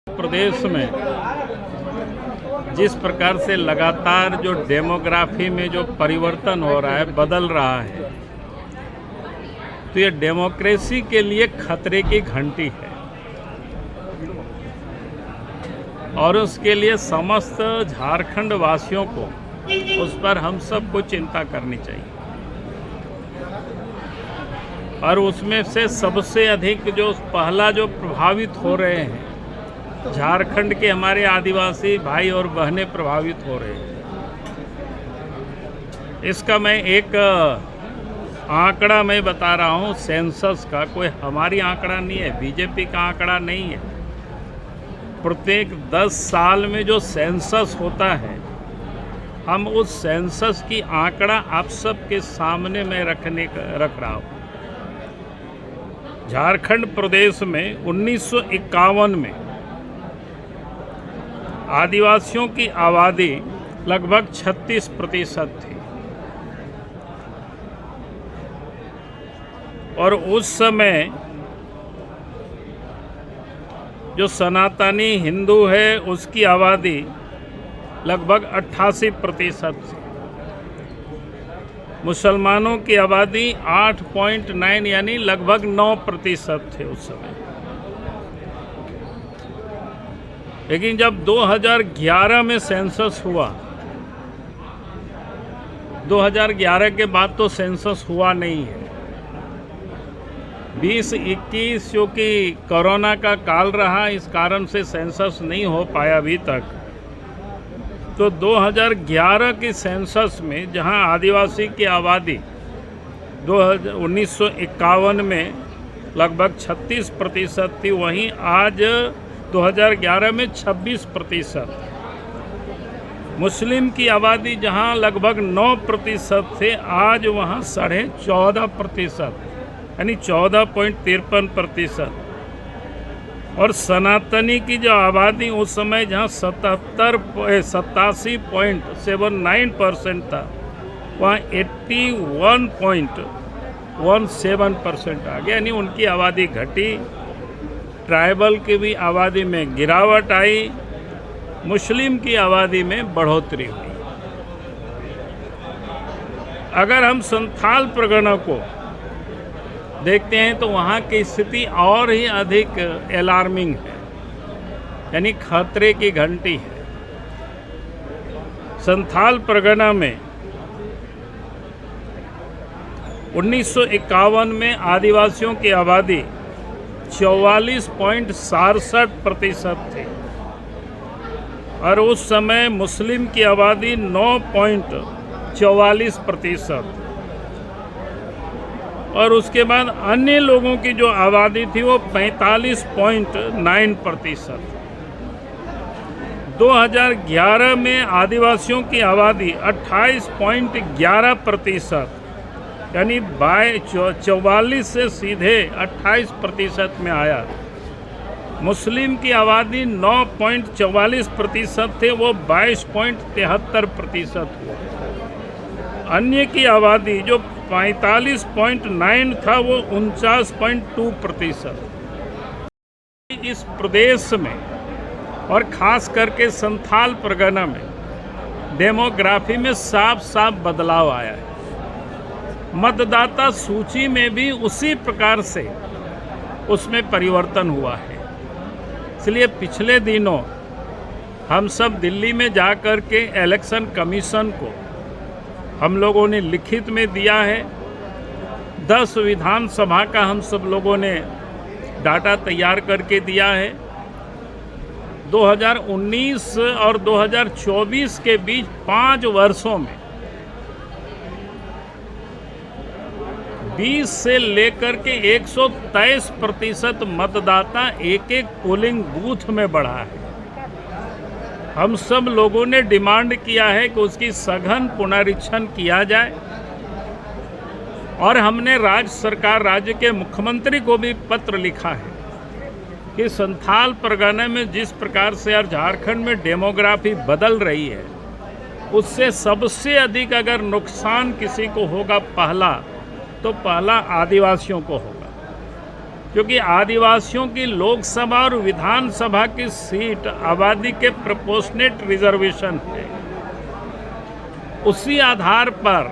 प्रदेश में जिस प्रकार से लगातार जो डेमोग्राफी में जो परिवर्तन हो रहा है, बदल रहा है, तो ये डेमोक्रेसी के लिए खतरे की घंटी है और उसके लिए समस्त झारखंड वासियों को उस पर हम सबको चिंता करनी चाहिए। और उसमें से सबसे अधिक जो पहला जो प्रभावित हो रहे हैं, झारखंड के हमारे आदिवासी भाई और बहनें प्रभावित हो रहे हैं। इसका मैं एक आंकड़ा मैं बता रहा हूँ सेंसस का, कोई हमारी आंकड़ा नहीं है, बीजेपी का आंकड़ा नहीं है। प्रत्येक 10 साल में जो सेंसस होता है, हम उस सेंसस की आंकड़ा आप सबके सामने मैं रख रहा हूँ। झारखंड प्रदेश में 1951 में आदिवासियों की आबादी लगभग 36% थी और उस समय जो सनातनी हिंदू है उसकी आबादी लगभग 88% थी। मुसलमानों की आबादी 8.9 यानी लगभग 9% थे उस समय। लेकिन जब 2011 में सेंसस हुआ, 2011 के बाद तो सेंसस हुआ नहीं है। 2021 जो कि कोरोना का काल रहा, इस कारण से सेंसस नहीं हो पाया अभी तक। तो 2011 की सेंसस में जहां आदिवासी की आबादी 1951 में लगभग 36% थी, वहीं आज 2011 में 26%। मुस्लिम की आबादी जहां लगभग 9% थे, आज वहां 14.5% यानी 14.53%। और सनातनी की जो आबादी उस समय जहां 87.79% था, वहाँ 81.17% आ गया, यानी उनकी आबादी घटी। ट्राइबल की भी आबादी में गिरावट आई, मुस्लिम की आबादी में बढ़ोतरी हुई। अगर हम संथाल परगना को देखते हैं तो वहाँ की स्थिति और ही अधिक अलार्मिंग है, यानी खतरे की घंटी है। संथाल परगना में 1951 में आदिवासियों की आबादी 44.67% थी और उस समय मुस्लिम की आबादी 9.44%। और उसके बाद अन्य लोगों की जो आबादी थी वो 45.9%। 2011 में आदिवासियों की आबादी 28.11%, यानी 44 से सीधे 28% में आया। मुस्लिम की आबादी 9.44% थे, वो 22.73% हुआ। अन्य की आबादी जो 45.9 था, वो 49.2%। इस प्रदेश में और ख़ास करके संथाल परगना में डेमोग्राफी में साफ साफ बदलाव आया है। मतदाता सूची में भी उसी प्रकार से उसमें परिवर्तन हुआ है। इसलिए पिछले दिनों हम सब दिल्ली में जाकर के इलेक्शन कमीशन को हम लोगों ने लिखित में दिया है। 10 विधानसभा का हम सब लोगों ने डाटा तैयार करके दिया है। 2019 और 2024 के बीच 5 वर्षों में 20 से लेकर के 123% मतदाता एक एक पोलिंग बूथ में बढ़ा है। हम सब लोगों ने डिमांड किया है कि उसकी सघन पुनरीक्षण किया जाए और हमने राज्य सरकार, राज्य के मुख्यमंत्री को भी पत्र लिखा है कि संथाल परगना में जिस प्रकार से यार झारखंड में डेमोग्राफी बदल रही है, उससे सबसे अधिक अगर नुकसान किसी को होगा तो पहला आदिवासियों को होगा। क्योंकि आदिवासियों की लोकसभा और विधानसभा की सीट आबादी के प्रोपोर्शनेट रिजर्वेशन है। उसी आधार पर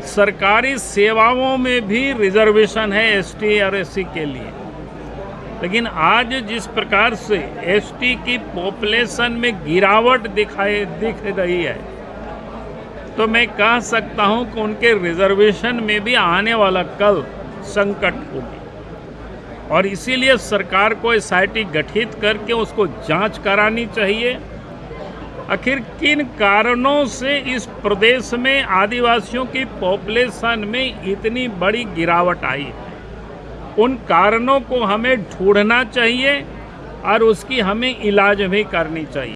सरकारी सेवाओं में भी रिजर्वेशन है एसटी और एससी के लिए। लेकिन आज जिस प्रकार से एसटी की पॉपुलेशन में गिरावट दिख रही है, तो मैं कह सकता हूं कि उनके रिजर्वेशन में भी आने वाला कल संकट होगी और इसीलिए सरकार को एसआईटी गठित करके उसको जांच करानी चाहिए। आखिर किन कारणों से इस प्रदेश में आदिवासियों की पॉपुलेशन में इतनी बड़ी गिरावट आई है, उन कारणों को हमें ढूंढना चाहिए और उसकी हमें इलाज भी करनी चाहिए।